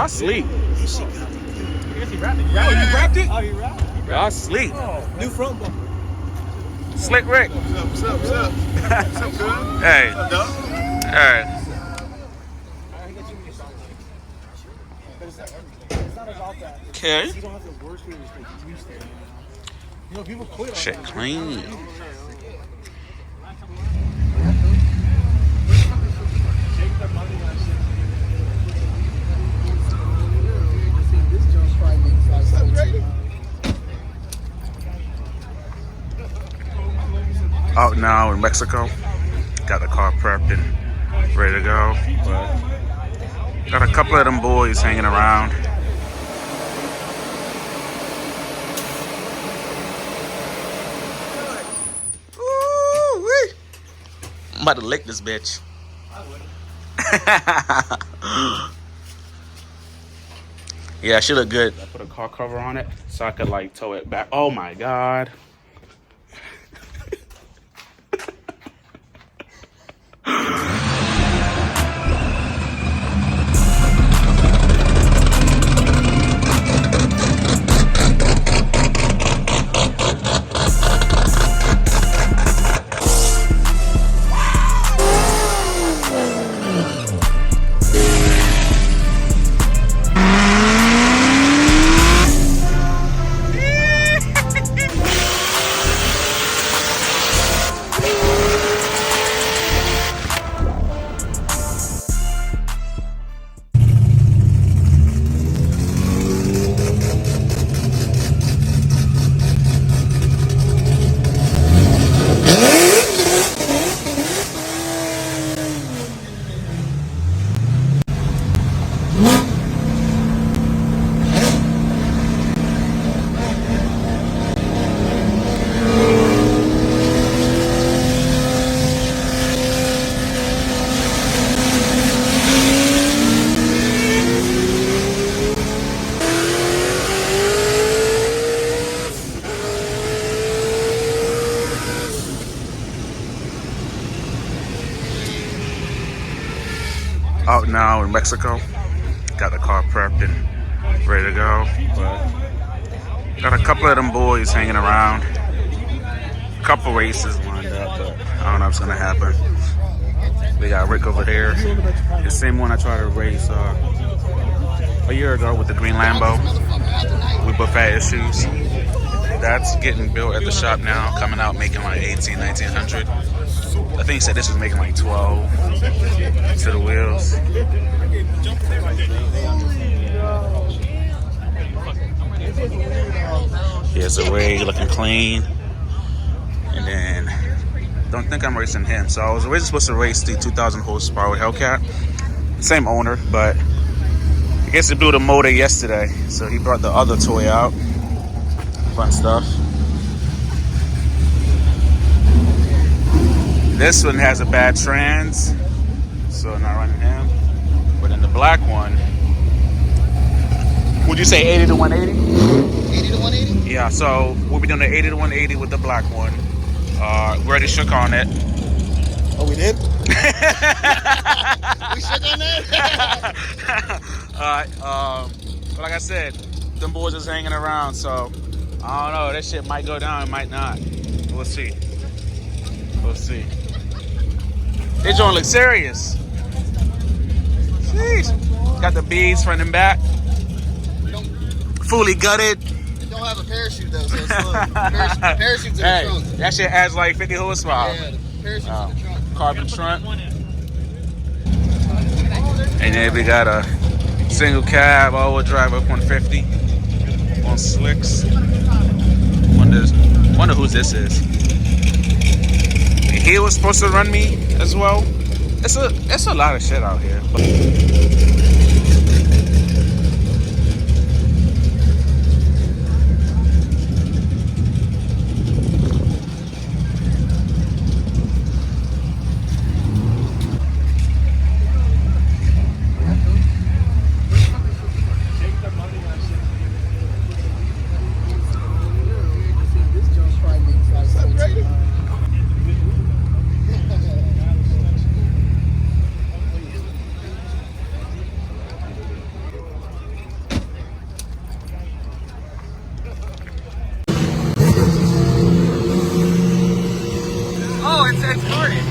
Y'all sleep. I guess he wrapped it. Oh, you wrapped it? Oh, you wrapped it? Y'all sleep. Oh, new front bumper. Slick Rick. What's up? What's up, good? Hey. What's up, dog? All right. Okay. You don't have to work with it. Used to it. You know, people quit on Shit that. clean. Out now in Mexico. Got the car prepped and ready to go. But got a couple of them boys hanging around. Ooh-wee. I'm about to lick this bitch. Yeah, she look good. I put a car cover on it so I could like tow it back. Oh my god. Out now in Mexico. Got the car prepped and ready to go. But got a couple of them boys hanging around. Couple races lined up, but I don't know what's gonna happen. We got Rick over there. The same one I tried to race a year ago with the green Lambo. We both had issues. That's getting built at the shop now, coming out making like 1900. I think he said this was making like 12 to the wheels. Yeah, so Ray looking clean. And then, don't think I'm racing him. So I was originally supposed to race the 2000 horsepower Hellcat. Same owner, but I guess he blew the motor yesterday. So he brought the other toy out. Fun stuff. This one has a bad trans, so not running him. But in the black one, would you say 80 to 180? 80 to 180? Yeah, so we'll be doing the 80 to 180 with the black one. We already shook on it. Oh, we did? We shook on that? But like I said, them boys is hanging around, so I don't know. That shit might go down, it might not. We'll see. We'll see. They don't look serious. Jeez. Got the beads front and back. Fully gutted. It don't have a parachute though, so it's slow. Parachute's in the trunk. That shit adds like 50 horsepower. Yeah, the parachute's in the trunk. Carbon trunk. And then we got a single cab all-wheel drive up 150 on slicks. Wonder who this is. He was supposed to run me as well. It's a lot of shit out here. get started.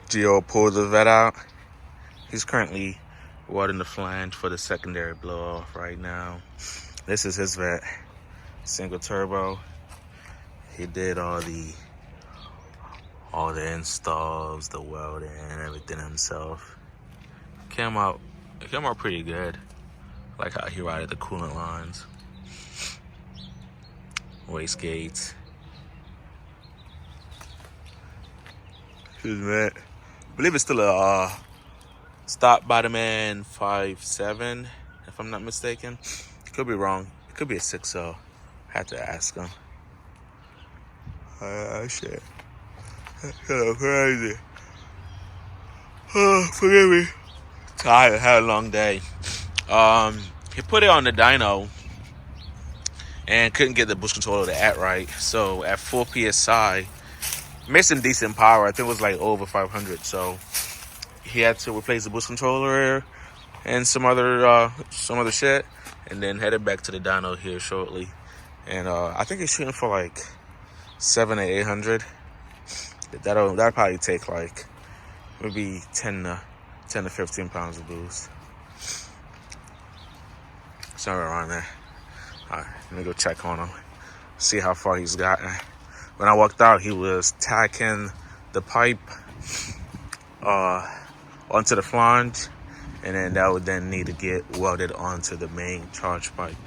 Gio pulled the vet out. He's currently wadding the flange for the secondary blow off right now. This is his vet, single turbo. He did all the installs, the welding, and everything himself. Came out pretty good. Like how he routed the coolant lines, wastegates. His vet. I believe it's still a stock Bottomman 5.7, if I'm not mistaken. Could be wrong. It could be a 6.0. Had to ask him. Shit. So crazy. Oh, forgive me. Tired. Had a long day. He put it on the dyno and couldn't get the boost controller to act right. So at 4 psi. Made some decent power. I think it was like over 500. So he had to replace the boost controller and some other shit, and then headed back to the dyno here shortly. And I think he's shooting for like 700 to 800. That'll probably take like maybe 10 to 15 pounds of boost. Somewhere around there. All right, let me go check on him. See how far he's gotten. When I walked out, he was tacking the pipe onto the flange, and then that would then need to get welded onto the main charge pipe.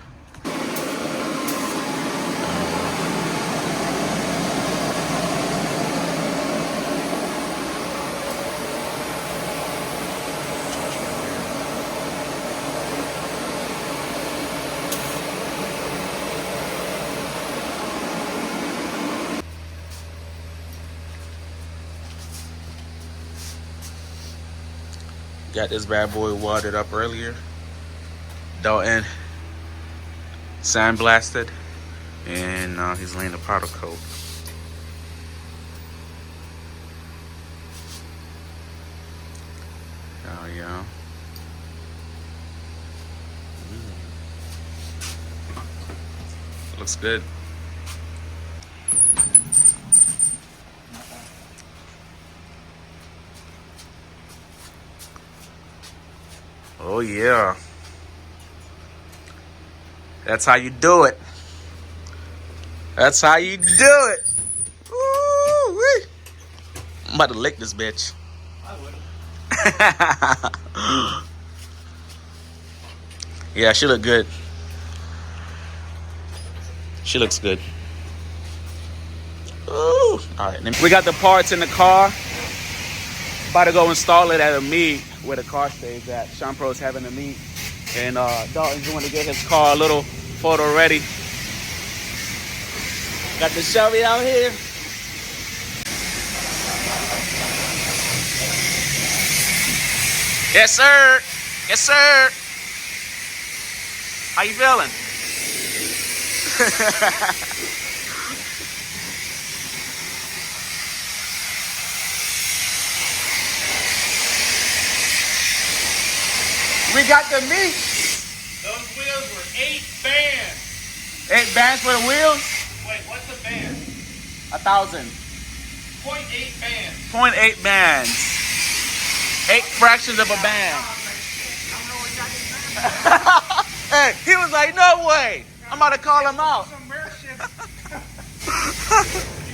Got this bad boy wadded up earlier. Dalton sandblasted, and he's laying the powder coat. Oh yeah. Looks good. Oh yeah. That's how you do it. That's how you do it. Ooh-wee. I'm about to lick this bitch. I would. Yeah, she look good. She looks good. Ooh. All right. We got the parts in the car. About to go install it at a meet where the car stays at. Sean Pro's having a meet. And Dalton's going to get his car a little photo ready. Got the Chevy out here. Yes, sir. Yes, sir. How you feeling? We got the meat. Those wheels were 8 bands. 8 bands for the wheels? Wait, what's a band? 1,000. 0.8 bands. 0.8 bands. 8 fractions of a band. Hey, he was like, no way. I'm about to call him out. Some rare shit. You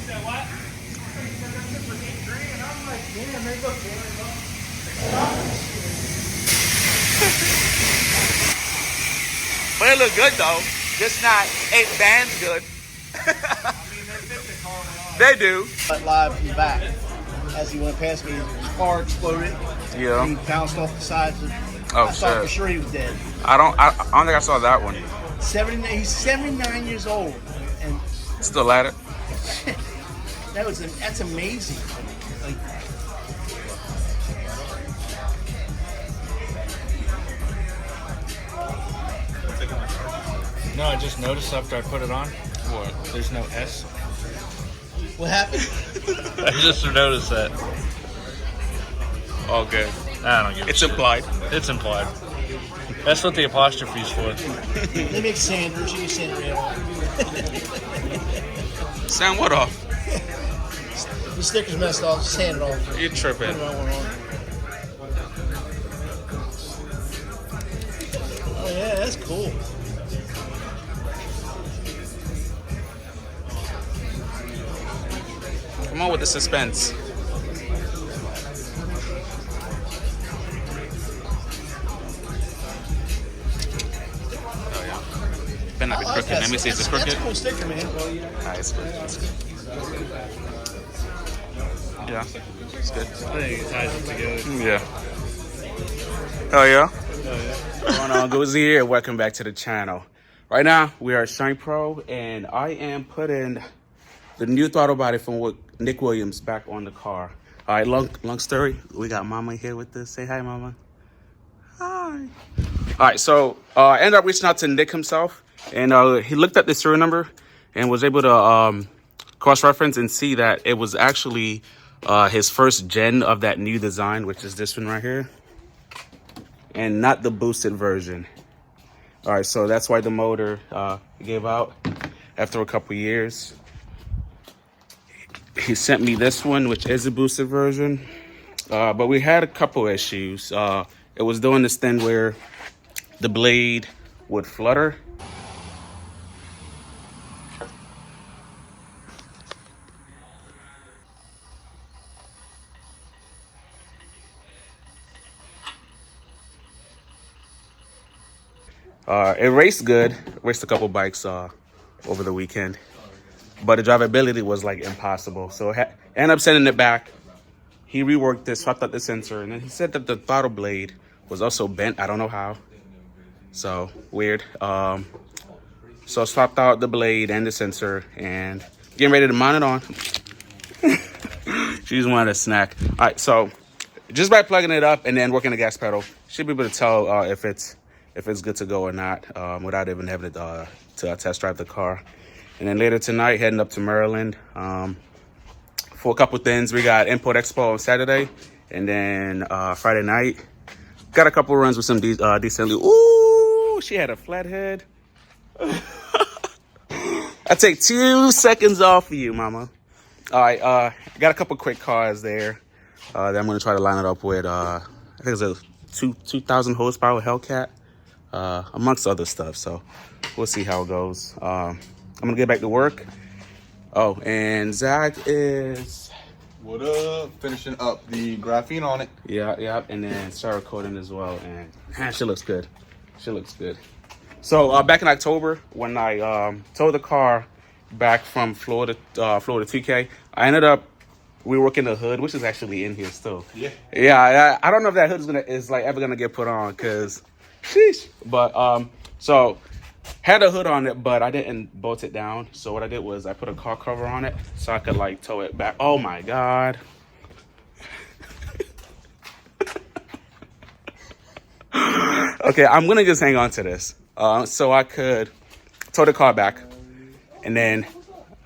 said what? You said that shit was $8 grand. I'm like, But it look good though. Just not 8 bands good. They do. But live in the back. As he went past me, his car exploded. Yeah. And he bounced off the sides. Oh, I thought shit. for sure he was dead. I don't think I saw that one. 79. He's 79 years old, and Still at it. that's amazing. Like, No, I just noticed after I put it on. What? There's no S. what happened? I just noticed that. All good. I don't give a It's shit. implied. It's implied. That's what the apostrophe's for. They make sanders. You can sander it off. Sound what off? The sticker's messed off. Sand it off. You tripping. Put it on. Oh yeah, that's cool. Come on with the suspense. Oh yeah. Better not be I like crooked. that. Let me see. Is it That's crooked? a cool sticker, man. Ah, it's good. It's good. Yeah. It's good. I think it ties it together. Yeah. Oh yeah. What's going on, Goozy here? Welcome back to the channel. Right now we are at Shine Pro, and I am putting the new throttle body from Nick Williams back on the car. All right, long story. We got Mama here with us. Say hi, Mama. Hi. All right, so I ended up reaching out to Nick himself, and he looked at the serial number and was able to cross-reference and see that it was actually his first gen of that new design, which is this one right here, and not the boosted version. All right, so that's why the motor gave out after a couple years. He sent me this one, which is a boosted version, but we had a couple issues. It was doing this thing where the blade would flutter. It raced good. Raced a couple bikes over the weekend, but the drivability was like impossible. So I ended up sending it back. He reworked it, swapped out the sensor, and then he said that the throttle blade was also bent. I don't know how. So weird. So I swapped out the blade and the sensor, and getting ready to mount it on. She's wanted a snack. All right, so just by plugging it up and then working the gas pedal, should be able to tell if it's good to go or not, without even having to test drive the car. And then later tonight, heading up to Maryland for a couple things. We got ImportExpo on Saturday, and then Friday night, got a couple runs with some decently. Ooh, she had a flathead. I take 2 seconds off of you, Mama. All right, got a couple quick cars there that I'm gonna try to line it up with. I think it's a 2,000 horsepower Hellcat, amongst other stuff. So we'll see how it goes. I'm gonna get back to work. Oh, and Zach is What up? Finishing up the graphene on it. yeah, and then Sarah coating as well, and man, she looks good. She looks good. So back in October, when I towed the car back from Florida TK, I ended up reworking the hood, which is actually in here still. Yeah. I don't know if that hood is ever gonna get put on, cause sheesh. But so had a hood on it, but I didn't bolt it down. So what I did was I put a car cover on it so I could like tow it back. Oh my God. Okay, I'm gonna just hang on to this. So I could tow the car back, and then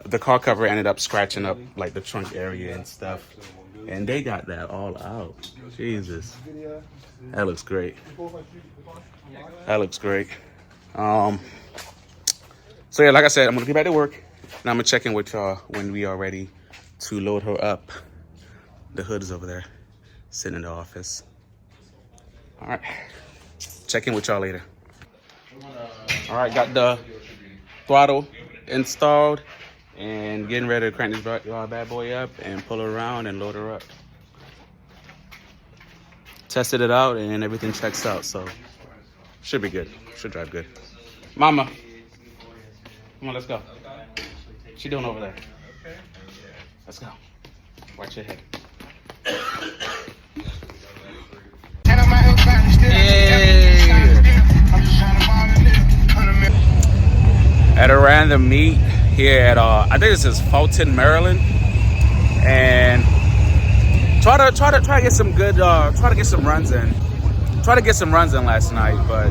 the car cover ended up scratching up like the trunk area and stuff. And they got that all out. Jesus. That looks great. That looks great. So yeah, like I said, I'm gonna get back to work, and I'm gonna check in with y'all when we are ready to load her up. The hood is over there, sitting in the office. All right, check in with y'all later. All right, got the throttle installed and getting ready to crank this bad boy up and pull her around and load her up. tested it out, and everything checks out. So should be good. Should drive good. Mama, come on, let's go. What you doing over there? Let's go. Watch your head. At a random meet here at I think this is Fulton, Maryland, and try to get some good try to get some runs in. Try to get some runs in last night, but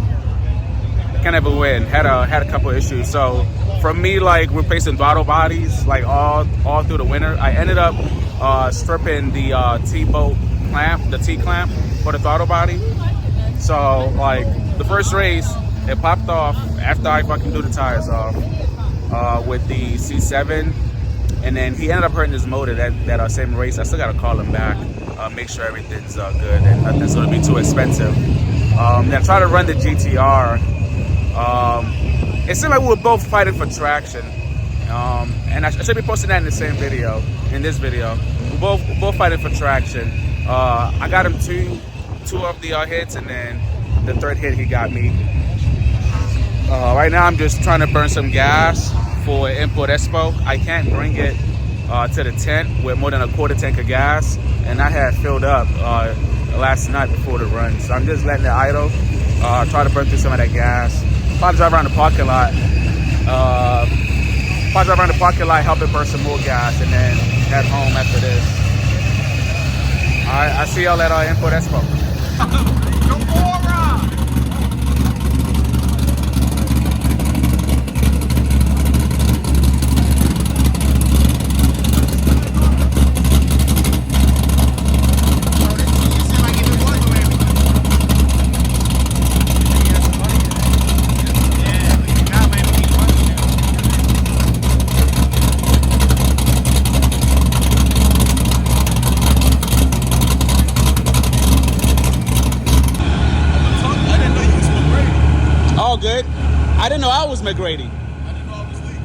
can't ever win. Had a couple issues. So for me, like replacing throttle bodies like all through the winter, I ended up stripping the T-bolt clamp, the T-clamp for the throttle body. So like the first race, it popped off after I fucking blew the tires off with the C7, and then he ended up hurting his motor that same race. I still gotta call him back, make sure everything's good and nothing's gonna be too expensive. Then I tried to run the GTR. It seemed like we were both fighting for traction, and I should be posting that in the same video. In this video, we're both fighting for traction. I got him two of the hits, and then the third hit he got me. Right now I'm just trying to burn some gas for ImportExpo. I can't bring it to the tent with more than a quarter tank of gas, and I had filled up last night before the run. So I'm just letting it idle, try to burn through some of that gas. Probably drive around the parking lot. Help it burn some more gas, and then head home after this. All right, I'll see y'all at ImportExpo. All good. I didn't know I was McGrady. I didn't know I was Lee.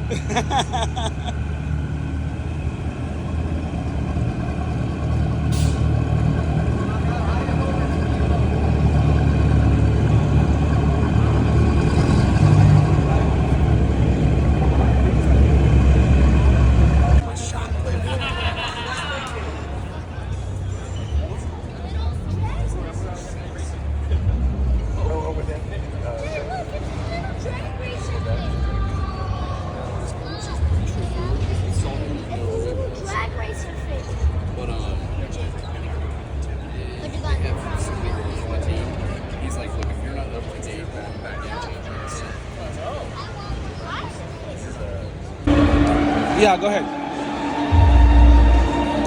Yeah, go ahead.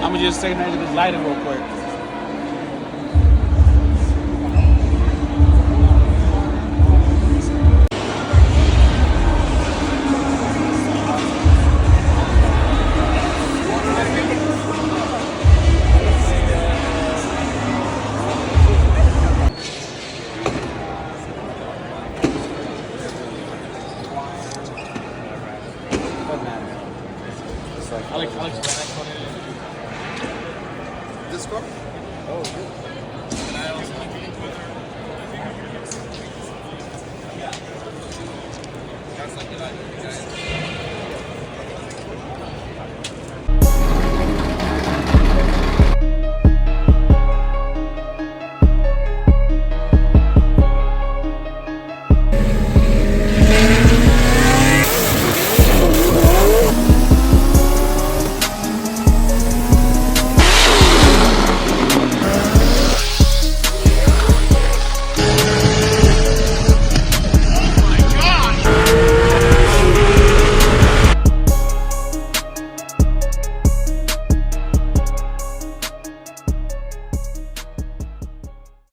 I'm gonna just take advantage of this lighting real quick. This car? Oh, good.